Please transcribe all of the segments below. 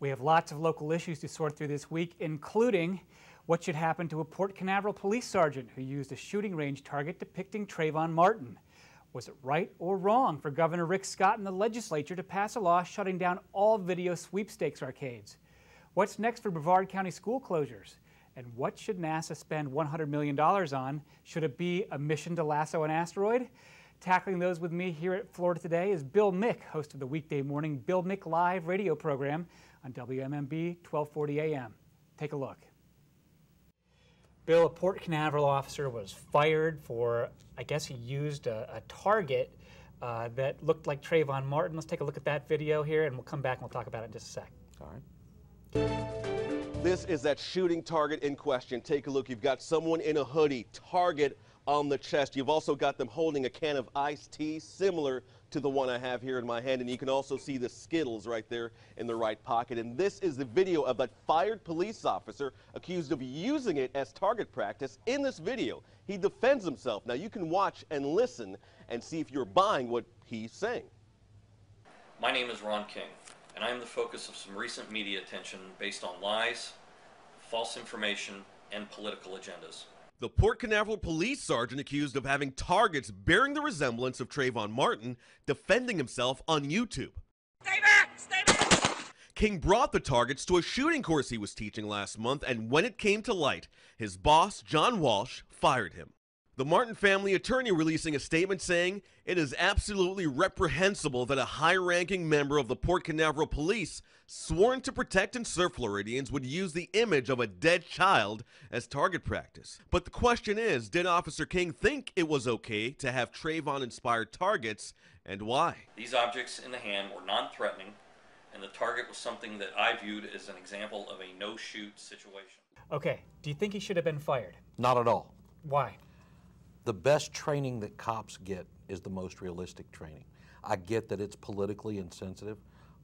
We have lots of local issues to sort through this week, including what should happen to a Port Canaveral police sergeant who used a shooting range target depicting Trayvon Martin. Was it right or wrong for Governor Rick Scott and the legislature to pass a law shutting down all video sweepstakes arcades? What's next for Brevard County school closures? And what should NASA spend $100 million on? Should it be a mission to lasso an asteroid? Tackling those with me here at Florida Today is Bill Mick, host of the weekday morning Bill Mick Live radio program on WMMB 1240 AM. Take a look. Bill, a Port Canaveral officer was fired for, I guess he used a target that looked like Trayvon Martin. Let's take a look at that video here, and we'll come back and we'll talk about it in just a sec. All right. This is that shooting target in question. Take a look. You've got someone in a hoodie, target on the chest. You've also got them holding a can of iced tea, similar to the one I have here in my hand. And you can also see the Skittles right there in the right pocket. And this is the video of that fired police officer accused of using it as target practice. In this video, he defends himself. Now you can watch and listen and see if you're buying what he's saying. My name is Ron King, and I am the focus of some recent media attention based on lies, false information, and political agendas. The Port Canaveral police sergeant accused of having targets bearing the resemblance of Trayvon Martin defending himself on YouTube. Stay back! Stay back! King brought the targets to a shooting course he was teaching last month, and when it came to light, his boss, John Walsh, fired him. The Martin family attorney releasing a statement saying it is absolutely reprehensible that a high-ranking member of the Port Canaveral police sworn to protect and serve Floridians would use the image of a dead child as target practice. But the question is, did Officer King think it was okay to have Trayvon-inspired targets, and why? These objects in the hand were non-threatening, and the target was something that I viewed as an example of a no-shoot situation. Okay, do you think he should have been fired? Not at all. Why? The best training that cops get is the most realistic training. I get that it's politically insensitive,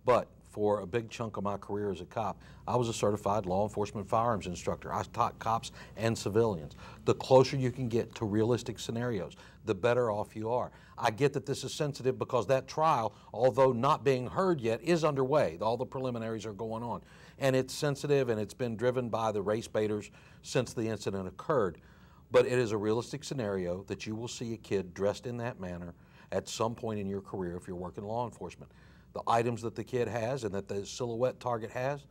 but for a big chunk of my career as a cop, I was a certified law enforcement firearms instructor. I taught cops and civilians. The closer you can get to realistic scenarios, the better off you are. I get that this is sensitive because that trial, although not being heard yet, is underway. All the preliminaries are going on. And it's sensitive, and it's been driven by the race baiters since the incident occurred. But it is a realistic scenario that you will see a kid dressed in that manner at some point in your career if you're working law enforcement. The items that the kid has and that the silhouette target has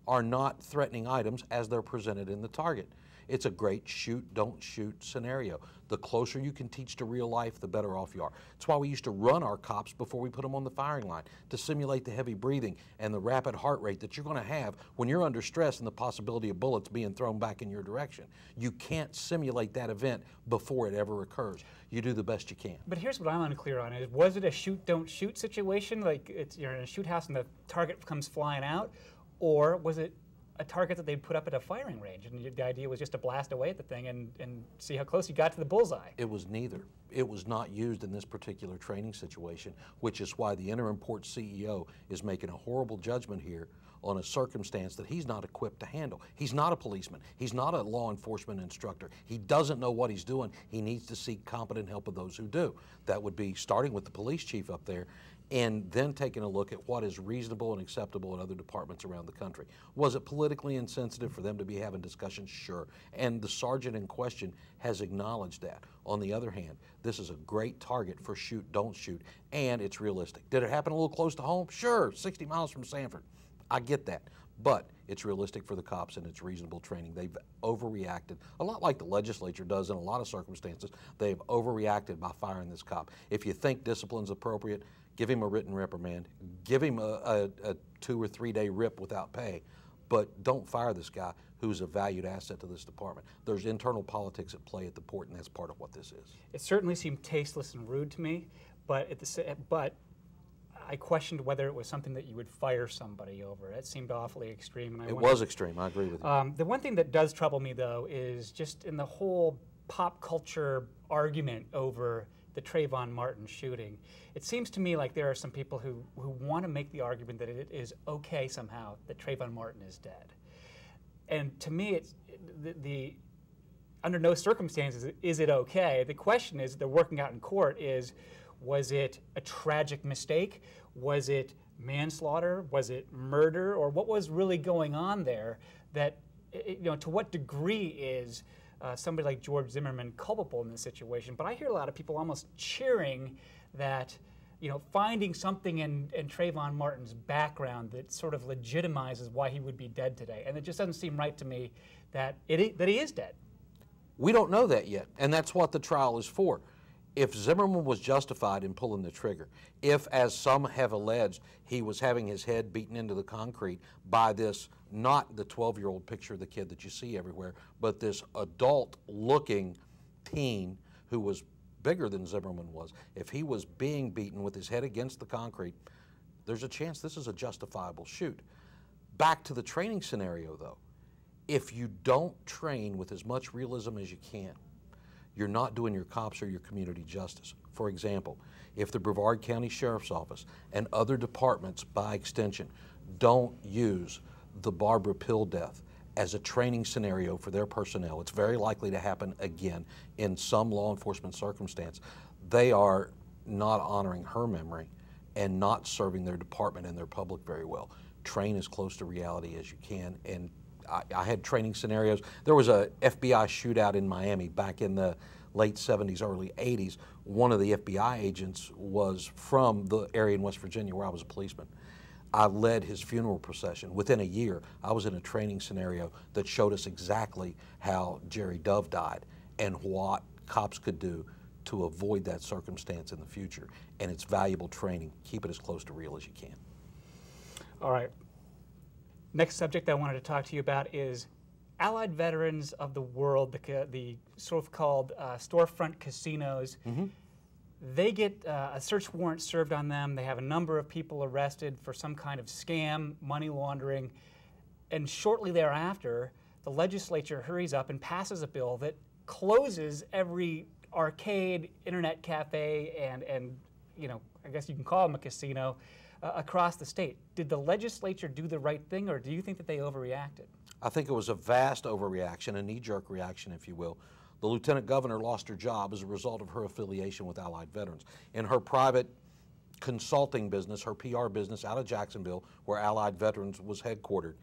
are not threatening items as they're presented in the target. It's a great shoot, don't shoot scenario. The closer you can teach to real life, the better off you are. That's why we used to run our cops before we put them on the firing line, to simulate the heavy breathing and the rapid heart rate that you're going to have when you're under stress and the possibility of bullets being thrown back in your direction. You can't simulate that event before it ever occurs. You do the best you can. But here's what I'm unclear on: is was it a shoot, don't shoot situation, like you're in a shoot house and the target comes flying out, or was it a target that they put up at a firing range, and the idea was just to blast away at the thing and see how close you got to the bullseye? It was neither. It was not used in this particular training situation, which is why the interim port CEO is making a horrible judgment here on a circumstance that he's not equipped to handle. He's not a policeman. He's not a law enforcement instructor. He doesn't know what he's doing. He needs to seek competent help of those who do. That would be starting with the police chief up there, and then taking a look at what is reasonable and acceptable in other departments around the country. Was it politically insensitive for them to be having discussions? Sure. And the sergeant in question has acknowledged that. On the other hand, this is a great target for shoot, don't shoot, and it's realistic. Did it happen a little close to home? Sure, 60 miles from Sanford. I get that. But it's realistic for the cops and it's reasonable training. They've overreacted, a lot like the legislature does in a lot of circumstances. They've overreacted by firing this cop. If you think discipline's appropriate, give him a written reprimand, give him a 2 or 3 day rip without pay, but don't fire this guy who's a valued asset to this department. There's internal politics at play at the port, and that's part of what this is. It certainly seemed tasteless and rude to me, but I questioned whether it was something that you would fire somebody over. It seemed awfully extreme. And it was extreme, I agree with you. The one thing that does trouble me, though, is just in the whole pop culture argument over the Trayvon Martin shooting. It seems to me like there are some people who want to make the argument that it is okay somehow that Trayvon Martin is dead. And to me, it's under no circumstances is it okay. The question is, they're working out in court, is Was it a tragic mistake? Was it manslaughter? Was it murder? Or what was really going on there? That, to what degree is somebody like George Zimmerman culpable in this situation? But I hear a lot of people almost cheering that, finding something in Trayvon Martin's background that sort of legitimizes why he would be dead today. And it just doesn't seem right to me that that he is dead. We don't know that yet, and that's what the trial is for. If Zimmerman was justified in pulling the trigger, if, as some have alleged, he was having his head beaten into the concrete by this, not the 12-year-old picture of the kid that you see everywhere, but this adult-looking teen who was bigger than Zimmerman was, if he was being beaten with his head against the concrete, there's a chance this is a justifiable shoot. Back to the training scenario, though. If you don't train with as much realism as you can, you're not doing your cops or your community justice. For example, if the Brevard County Sheriff's Office and other departments, by extension, don't use the Barbara Pill death as a training scenario for their personnel, it's very likely to happen again in some law enforcement circumstance. They are not honoring her memory and not serving their department and their public very well. Train as close to reality as you can. And I had training scenarios. There was a FBI shootout in Miami back in the late 70s, early 80s. One of the FBI agents was from the area in West Virginia where I was a policeman. I led his funeral procession. Within a year, I was in a training scenario that showed us exactly how Jerry Dove died and what cops could do to avoid that circumstance in the future. And it's valuable training. Keep it as close to real as you can. All right. Next subject I wanted to talk to you about is Allied Veterans of the World, the sort of called storefront casinos. Mm-hmm. They get a search warrant served on them. They have a number of people arrested for some kind of scam, money laundering, and shortly thereafter, the legislature hurries up and passes a bill that closes every arcade, internet cafe, and I guess you can call them a casino, across the state. Did the legislature do the right thing, or do you think that they overreacted? I think it was a vast overreaction, a knee-jerk reaction, if you will. The lieutenant governor lost her job as a result of her affiliation with Allied Veterans. In her private consulting business, her PR business out of Jacksonville, where Allied Veterans was headquartered,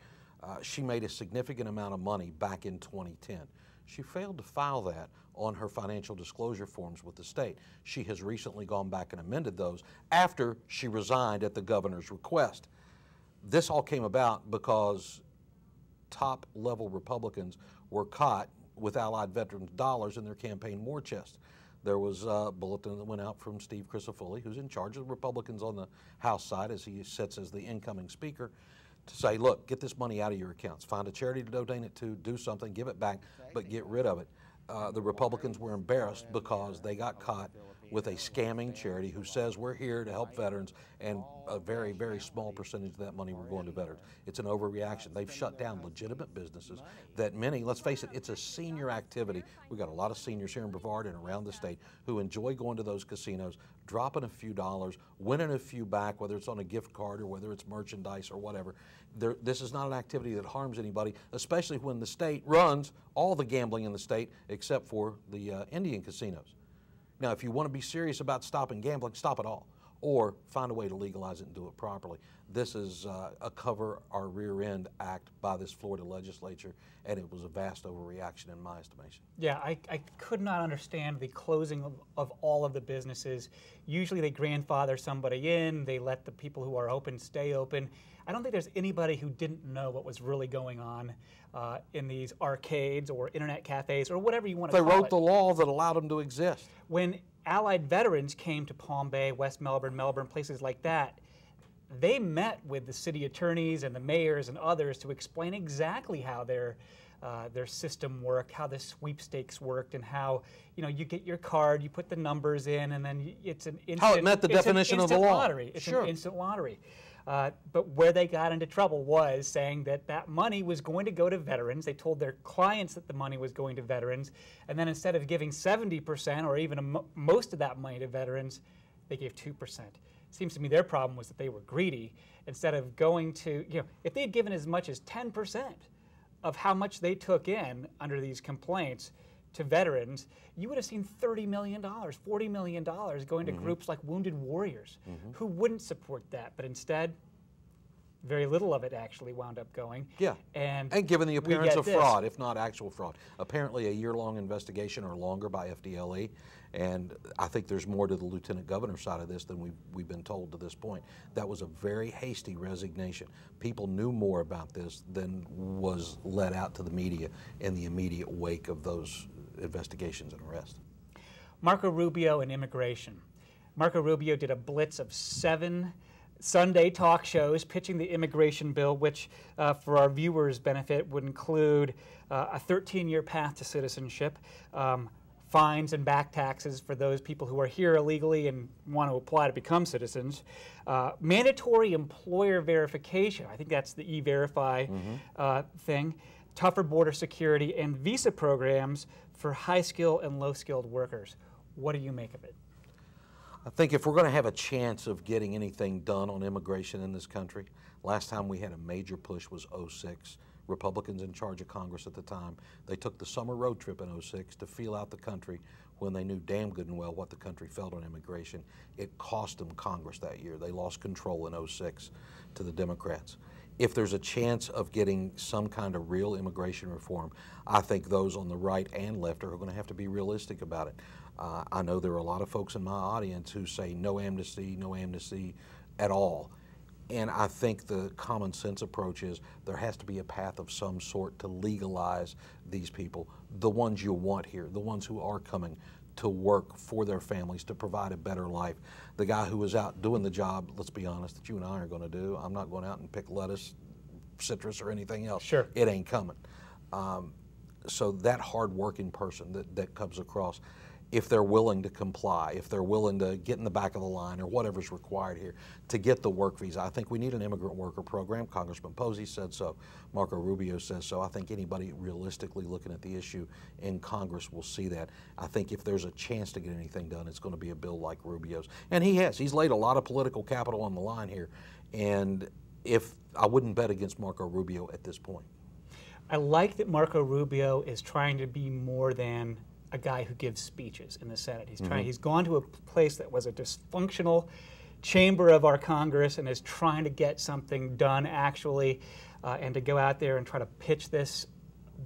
she made a significant amount of money back in 2010. She failed to file that on her financial disclosure forms with the state. She has recently gone back and amended those after she resigned at the governor's request. This all came about because top-level Republicans were caught with Allied Veterans dollars in their campaign war chest. There was a bulletin that went out from Steve Crisafulli, who's in charge of the Republicans on the House side, as he sits as the incoming speaker, to say, look, get this money out of your accounts. Find a charity to donate it to, do something, give it back, but get rid of it. The Republicans were embarrassed because they got caught with a scamming charity who says we're here to help veterans, and a very, very small percentage of that money were going to veterans. It's an overreaction. They've shut down legitimate businesses that many, let's face it, it's a senior activity. We've got a lot of seniors here in Brevard and around the state who enjoy going to those casinos, dropping a few dollars, winning a few back, whether it's on a gift card or whether it's merchandise or whatever. This is not an activity that harms anybody, especially when the state runs all the gambling in the state except for the Indian casinos. Now, if you want to be serious about stopping gambling, stop it all, or find a way to legalize it and do it properly. This is a cover our rear end act by this Florida legislature, and it was a vast overreaction in my estimation. Yeah, I could not understand the closing of all of the businesses. Usually they grandfather somebody in, they let the people who are open stay open. I don't think there's anybody who didn't know what was really going on in these arcades or internet cafes or whatever you want to call it. They wrote the law that allowed them to exist. When Allied Veterans came to Palm Bay, West Melbourne, places like that, they met with the city attorneys and the mayors and others to explain exactly how their system worked, how the sweepstakes worked, and how you get your card, you put the numbers in, and then it's an instant. How it met the definition of the law. Lottery. It's sure. An instant lottery. But where they got into trouble was saying that that money was going to go to veterans. They told their clients that the money was going to veterans, and then instead of giving 70% or even most of that money to veterans, they gave 2%. Seems to me their problem was that they were greedy. Instead of going to, if they had given as much as 10% of how much they took in under these complaints to veterans, you would have seen $30 million, $40 million going to groups like Wounded Warriors, who wouldn't support that, but instead, very little of it actually wound up going. Yeah, and given the appearance of fraud, if not actual fraud. Apparently a year-long investigation or longer by FDLE, and I think there's more to the lieutenant governor side of this than we've been told to this point. That was a very hasty resignation. People knew more about this than was let out to the media in the immediate wake of those investigations and arrests. Marco Rubio and immigration. Marco Rubio did a blitz of 7 Sunday talk shows pitching the immigration bill, which for our viewers' benefit would include a 13-year path to citizenship, fines and back taxes for those people who are here illegally and want to apply to become citizens, mandatory employer verification, I think that's the E-Verify thing, tougher border security, and visa programs for high-skilled and low-skilled workers. What do you make of it? I think if we're going to have a chance of getting anything done on immigration in this country, last time we had a major push was '06. Republicans in charge of Congress at the time, they took the summer road trip in '06 to feel out the country when they knew damn good and well what the country felt on immigration. It cost them Congress that year. They lost control in '06 to the Democrats. If there's a chance of getting some kind of real immigration reform, I think those on the right and left are going to have to be realistic about it. I know there are a lot of folks in my audience who say no amnesty at all. And I think the common sense approach is there has to be a path of some sort to legalize these people, the ones you want here, the ones who are coming to work for their families, to provide a better life. The guy who was out doing the job, let's be honest, that you and I are going to do, I'm not going out and pick lettuce, citrus, or anything else. Sure. It ain't coming. So that hard-working person that comes across, if they're willing to comply, if they're willing to get in the back of the line or whatever's required here to get the work visa. I think we need an immigrant worker program. Congressman Posey said so. Marco Rubio says so. I think anybody realistically looking at the issue in Congress will see that. I think if there's a chance to get anything done, it's going to be a bill like Rubio's. And he has. He's laid a lot of political capital on the line here. And if I wouldn't bet against Marco Rubio at this point. I like that Marco Rubio is trying to be more than a guy who gives speeches in the Senate. He's trying. He's gone to a place that was a dysfunctional chamber of our Congress and is trying to get something done actually, and to go out there and try to pitch this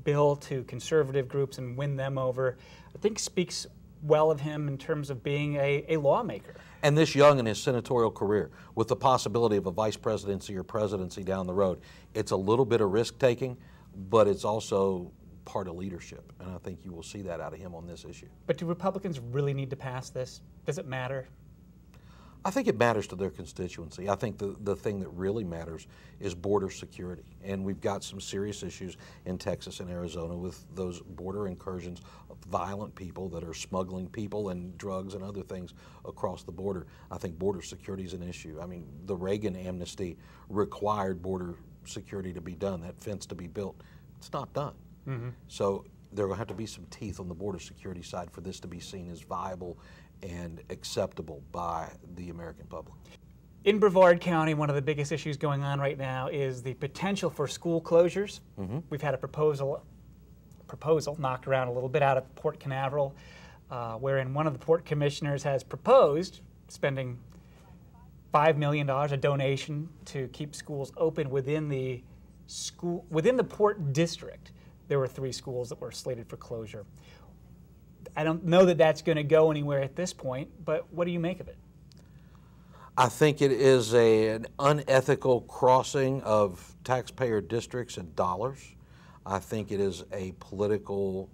bill to conservative groups and win them over, I think speaks well of him in terms of being a lawmaker. And this young in his senatorial career, with the possibility of a vice presidency or presidency down the road, it's a little bit of risk-taking, but it's also part of leadership, and I think you will see that out of him on this issue. But do Republicans really need to pass this? Does it matter? I think it matters to their constituency. I think the thing that really matters is border security, and we've got some serious issues in Texas and Arizona with those border incursions of violent people that are smuggling people and drugs and other things across the border. I think border security is an issue. I mean, the Reagan amnesty required border security to be done, that fence to be built. It's not done. So there will have to be some teeth on the border security side for this to be seen as viable and acceptable by the American public. In Brevard County, one of the biggest issues going on right now is the potential for school closures. We've had a proposal knocked around a little bit out of Port Canaveral, wherein one of the port commissioners has proposed spending $5 million, a donation, to keep schools open within the port district. There were 3 schools that were slated for closure. I don't know that that's going to go anywhere at this point, but what do you make of it? I think it is an unethical crossing of taxpayer districts and dollars. I think it is a political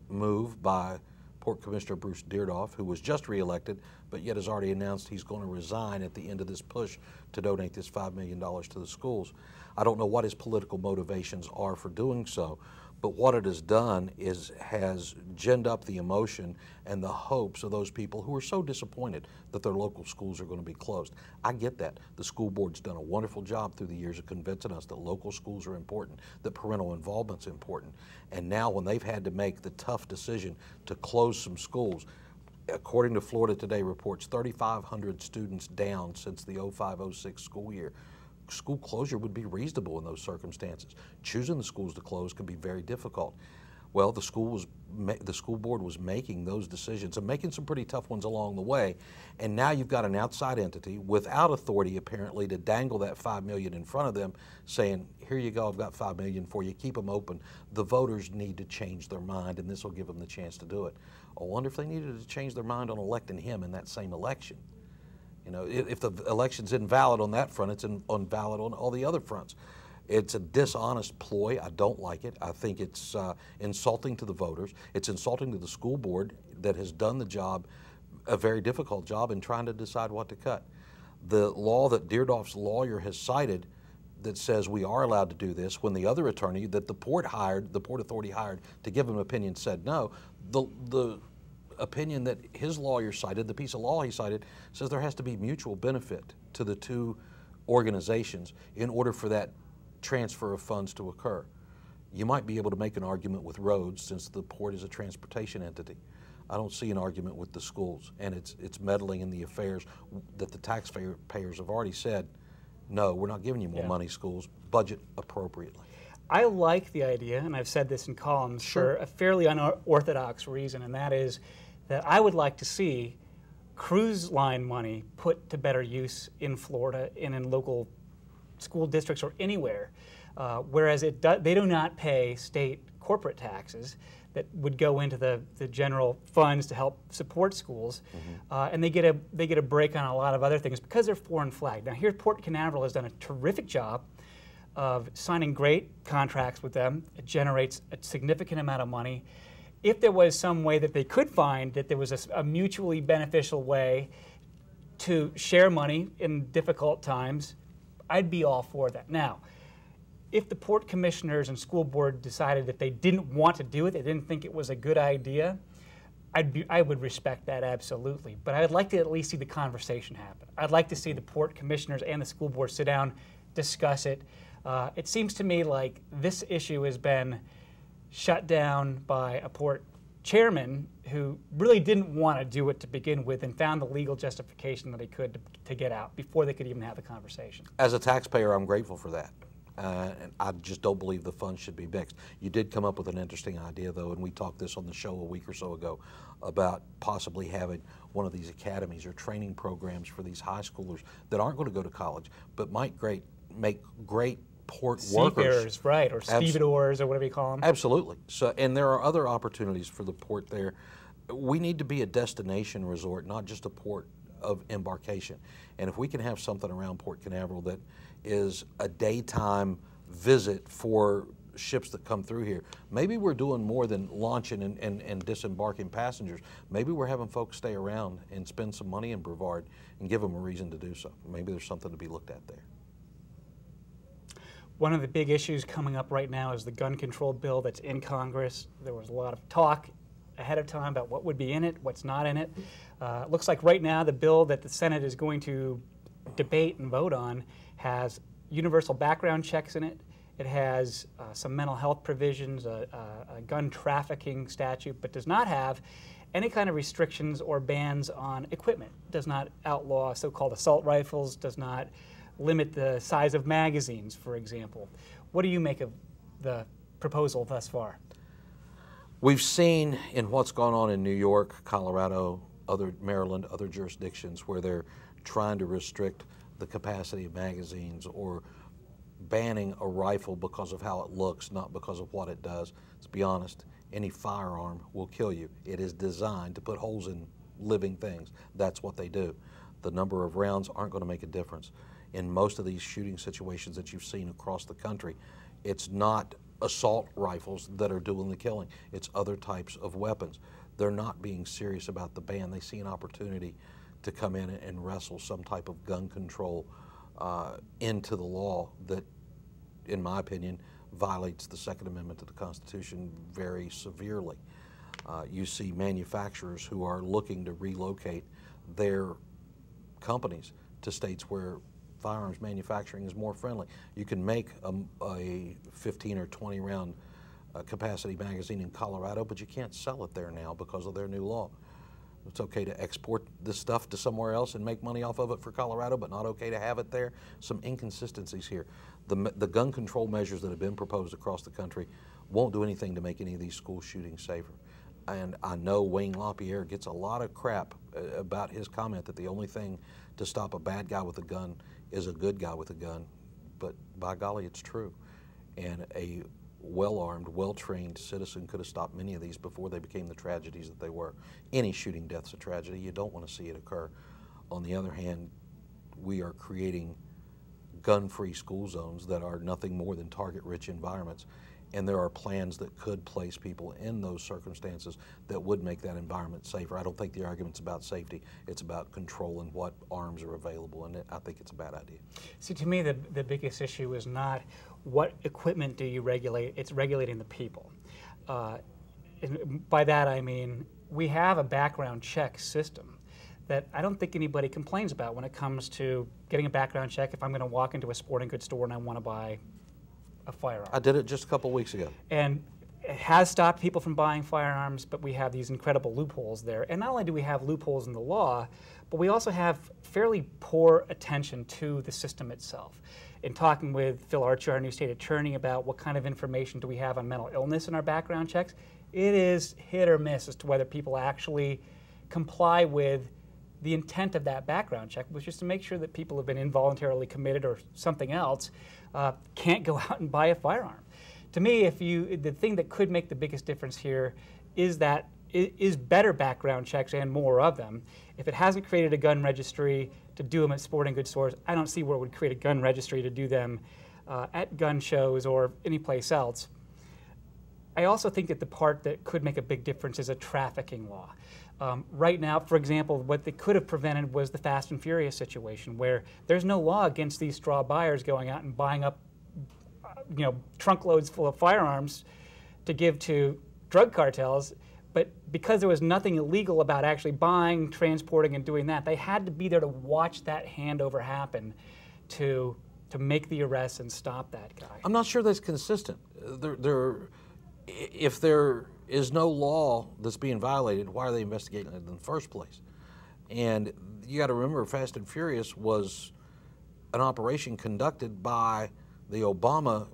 move by Port Commissioner Bruce Deardoff, who was just reelected, but yet has already announced he's going to resign at the end of this push to donate this $5 million to the schools. I don't know what his political motivations are for doing so, but what it has done is has ginned up the emotion and the hopes of those people who are so disappointed that their local schools are going to be closed. I get that. The school board's done a wonderful job through the years of convincing us that local schools are important, that parental involvement's important. And now when they've had to make the tough decision to close some schools, according to Florida Today reports, 3,500 students down since the 05-06 school year. School closure would be reasonable in those circumstances. Choosing the schools to close can be very difficult. Well, the school board was making those decisions and making some pretty tough ones along the way, and now you've got an outside entity without authority apparently to dangle that $5 million in front of them, saying, "Here you go, I've got $5 million for you. Keep them open. The voters need to change their mind, and this will give them the chance to do it." I wonder if they needed to change their mind on electing him in that same election. You know, if the election's invalid on that front, it's invalid on all the other fronts. It's a dishonest ploy. I don't like it. I think it's insulting to the voters. It's insulting to the school board that has done the job, a very difficult job, in trying to decide what to cut. The law that Deardorff's lawyer has cited that says we are allowed to do this, when the other attorney that the Port Authority hired to give him an opinion said no, the opinion that his lawyer cited, the piece of law he cited, says there has to be mutual benefit to the two organizations in order for that transfer of funds to occur. You might be able to make an argument with roads since the port is a transportation entity. I don't see an argument with the schools, and it's meddling in the affairs that the taxpayers have already said, no, we're not giving you more money, schools, budget appropriately. I like the idea, and I've said this in columns, for a fairly unorthodox reason, and that is that I would like to see cruise line money put to better use in Florida and in local school districts or anywhere, whereas they do not pay state corporate taxes that would go into the general funds to help support schools, and they get a break on a lot of other things because they're foreign flagged. Now here, Port Canaveral has done a terrific job of signing great contracts with them. It generates a significant amount of money. If there was some way that they could find that there was a mutually beneficial way to share money in difficult times, I'd be all for that. Now, if the port commissioners and school board decided that they didn't want to do it, they didn't think it was a good idea, I would respect that absolutely. But I'd like to at least see the conversation happen. I'd like to see the port commissioners and the school board sit down, discuss it. It seems to me like this issue has been shut down by a port chairman who really didn't want to do it to begin with and found the legal justification that he could to get out before they could even have the conversation. As a taxpayer, I'm grateful for that. And I just don't believe the funds should be mixed. You did come up with an interesting idea, though, and we talked this on the show a week or so ago about possibly having one of these academies or training programs for these high schoolers that aren't going to go to college, but might make great port workers. Seafarers, right, or stevedores, or whatever you call them. Absolutely. So, and there are other opportunities for the port there. We need to be a destination resort, not just a port of embarkation. And if we can have something around Port Canaveral that is a daytime visit for ships that come through here, maybe we're doing more than launching and disembarking passengers. Maybe we're having folks stay around and spend some money in Brevard and give them a reason to do so. Maybe there's something to be looked at there. One of the big issues coming up right now is the gun control bill that's in Congress. There was a lot of talk ahead of time about what would be in it, what's not in it. Looks like right now the bill that the Senate is going to debate and vote on has universal background checks in it. It has some mental health provisions, a gun trafficking statute, but does not have any kind of restrictions or bans on equipment. Does not outlaw so-called assault rifles, does not limit the size of magazines, for example. What do you make of the proposal thus far? We've seen in what's gone on in New York, Colorado, Maryland, other jurisdictions where they're trying to restrict the capacity of magazines or banning a rifle because of how it looks, not because of what it does. Let's be honest, any firearm will kill you. It is designed to put holes in living things. That's what they do. The number of rounds aren't going to make a difference. In most of these shooting situations that you've seen across the country, it's not assault rifles that are doing the killing. It's other types of weapons. They're not being serious about the ban. They see an opportunity to come in and wrestle some type of gun control into the law that, in my opinion, violates the Second Amendment to the Constitution very severely. You see manufacturers who are looking to relocate their companies to states where firearms manufacturing is more friendly. You can make a 15 or 20 round capacity magazine in Colorado, but you can't sell it there now because of their new law. It's okay to export this stuff to somewhere else and make money off of it for Colorado, but not okay to have it there. Some inconsistencies here. The gun control measures that have been proposed across the country won't do anything to make any of these school shootings safer. And I know Wayne LaPierre gets a lot of crap about his comment that the only thing to stop a bad guy with a gun is a good guy with a gun. But by golly, it's true. And a well-armed, well-trained citizen could have stopped many of these before they became the tragedies that they were. Any shooting death's a tragedy. You don't want to see it occur. On the other hand, we are creating gun-free school zones that are nothing more than target-rich environments. And there are plans that could place people in those circumstances that would make that environment safer. I don't think the argument's about safety. It's about control and what arms are available, and I think it's a bad idea. See, to me, the biggest issue is not what equipment do you regulate, it's regulating the people. And by that I mean we have a background check system that I don't think anybody complains about when it comes to getting a background check if I'm going to walk into a sporting goods store and I want to buy a firearm. I did it just a couple weeks ago. And it has stopped people from buying firearms, but we have these incredible loopholes there. And not only do we have loopholes in the law, but we also have fairly poor attention to the system itself. In talking with Phil Archer, our new state attorney, about what kind of information do we have on mental illness in our background checks, it is hit or miss as to whether people actually comply with the intent of that background check, which is to make sure that people have been involuntarily committed or something else, can't go out and buy a firearm. To me, the thing that could make the biggest difference here is better background checks and more of them. If it hasn't created a gun registry to do them at sporting goods stores, I don't see where it would create a gun registry to do them at gun shows or any place else. I also think that the part that could make a big difference is a trafficking law. Right now, for example, what they could have prevented was the Fast and Furious situation, where there's no law against these straw buyers going out and buying up, trunk loads full of firearms to give to drug cartels. But because there was nothing illegal about actually buying, transporting, and doing that, they had to be there to watch that handover happen to make the arrest and stop that guy. I'm not sure that's consistent. If there is no law that's being violated, why are they investigating it in the first place? And you got to remember, Fast and Furious was an operation conducted by the Obama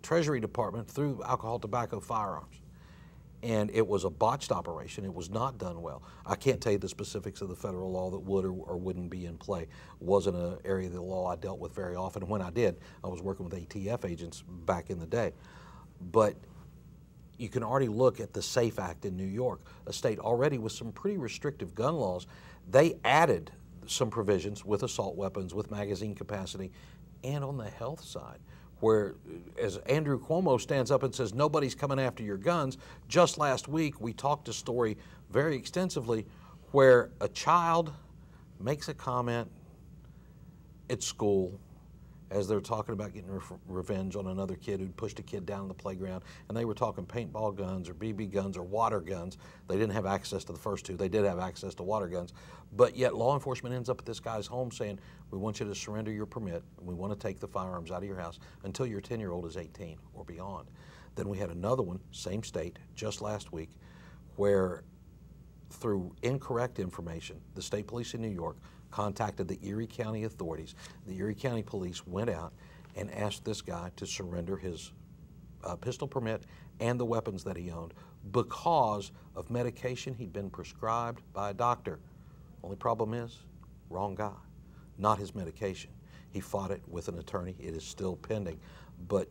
Treasury Department through alcohol, tobacco, firearms. And it was a botched operation. It was not done well. I can't tell you the specifics of the federal law that would or wouldn't be in play. It wasn't an area of the law I dealt with very often. When I did, I was working with ATF agents back in the day. But you can already look at the SAFE Act in New York, a state already with some pretty restrictive gun laws. They added some provisions with assault weapons, with magazine capacity, and on the health side, where as Andrew Cuomo stands up and says, nobody's coming after your guns. Just last week, we talked a story very extensively where a child makes a comment at school as they're talking about getting revenge on another kid who'd pushed a kid down on the playground, and they were talking paintball guns or BB guns or water guns. They didn't have access to the first two. They did have access to water guns. But yet law enforcement ends up at this guy's home saying, we want you to surrender your permit, and we want to take the firearms out of your house until your 10-year-old is 18 or beyond. Then we had another one, same state, just last week, where through incorrect information, the state police in New York contacted the Erie County authorities. The Erie County police went out and asked this guy to surrender his pistol permit and the weapons that he owned because of medication he'd been prescribed by a doctor. Only problem is, wrong guy, not his medication. He fought it with an attorney. It is still pending. But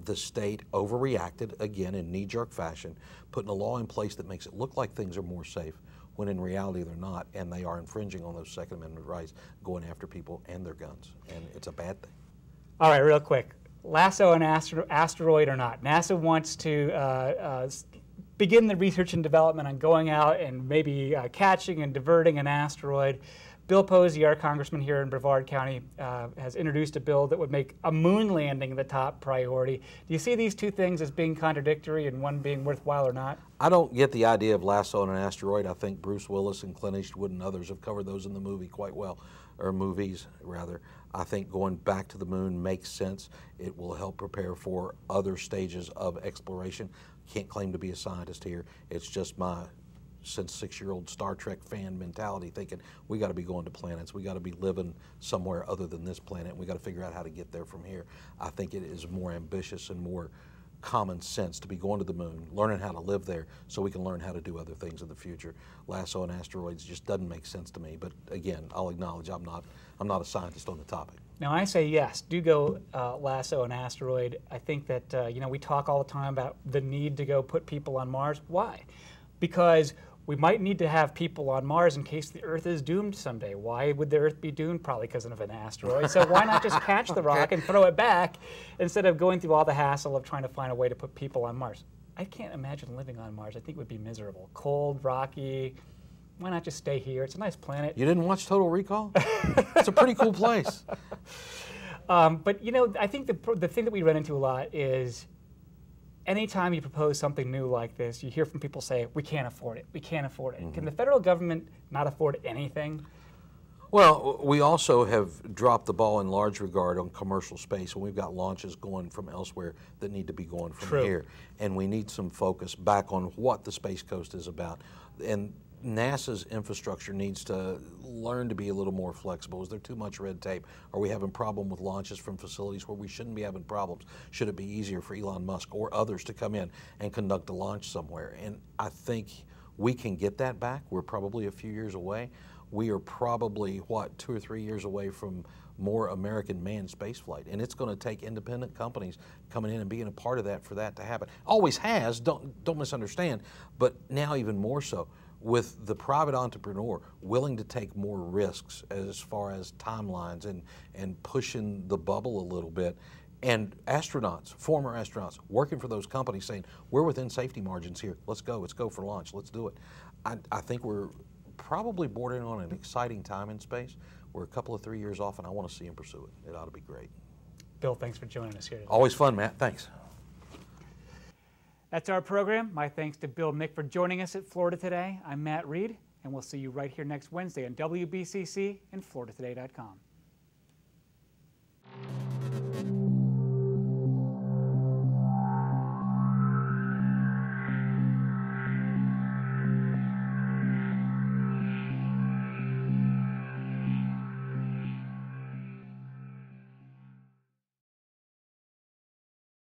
the state overreacted, again, in knee-jerk fashion, putting a law in place that makes it look like things are more safe, when in reality they're not, and they are infringing on those Second Amendment rights, going after people and their guns, and it's a bad thing. All right, real quick. Lasso an asteroid or not? NASA wants to begin the research and development on going out and maybe catching and diverting an asteroid. Bill Posey, our congressman here in Brevard County, has introduced a bill that would make a moon landing the top priority. Do you see these two things as being contradictory and one being worthwhile or not? I don't get the idea of lassoing an asteroid. I think Bruce Willis and Clint Eastwood and others have covered those in the movie quite well, or movies rather. I think going back to the moon makes sense. It will help prepare for other stages of exploration. Can't claim to be a scientist here. It's just my since 6-year-old Star Trek fan mentality, thinking we got to be going to planets, we got to be living somewhere other than this planet, and we got to figure out how to get there from here. I think it is more ambitious and more common sense to be going to the moon, learning how to live there so we can learn how to do other things in the future. Lassoing asteroids just doesn't make sense to me, but again, I'll acknowledge I'm not a scientist on the topic. Now I say yes, do go lasso an asteroid. I think that we talk all the time about the need to go put people on Mars. Why? Because we might need to have people on Mars in case the Earth is doomed someday. Why would the Earth be doomed? Probably because of an asteroid. So why not just catch the rock and throw it back instead of going through all the hassle of trying to find a way to put people on Mars? I can't imagine living on Mars. I think it would be miserable. Cold, rocky. Why not just stay here? It's a nice planet. You didn't watch Total Recall? It's a pretty cool place. But I think the thing that we run into a lot is anytime you propose something new like this, you hear from people say, we can't afford it, we can't afford it. Mm-hmm. Can the federal government not afford anything? Well, we also have dropped the ball in large regard on commercial space, and we've got launches going from elsewhere that need to be going from here. And we need some focus back on what the Space Coast is about. And NASA's infrastructure needs to learn to be a little more flexible. Is there too much red tape? Are we having problem with launches from facilities where we shouldn't be having problems? Should it be easier for Elon Musk or others to come in and conduct a launch somewhere? And I think we can get that back. We're probably a few years away. We are probably, 2 or 3 years away from more American manned spaceflight. And it's going to take independent companies coming in and being a part of that for that to happen. Always has, don't misunderstand, but now even more so, with the private entrepreneur willing to take more risks as far as timelines and pushing the bubble a little bit. And astronauts, former astronauts, working for those companies saying, we're within safety margins here, let's go for launch, let's do it. I think we're probably bordering on an exciting time in space. We're a couple of 3 years off, and I want to see him pursue it. It ought to be great. Bill, thanks for joining us here today. Always fun, Matt. Thanks. That's our program. My thanks to Bill Mick for joining us at Florida Today. I'm Matt Reed, and we'll see you right here next Wednesday on WBCC and FloridaToday.com.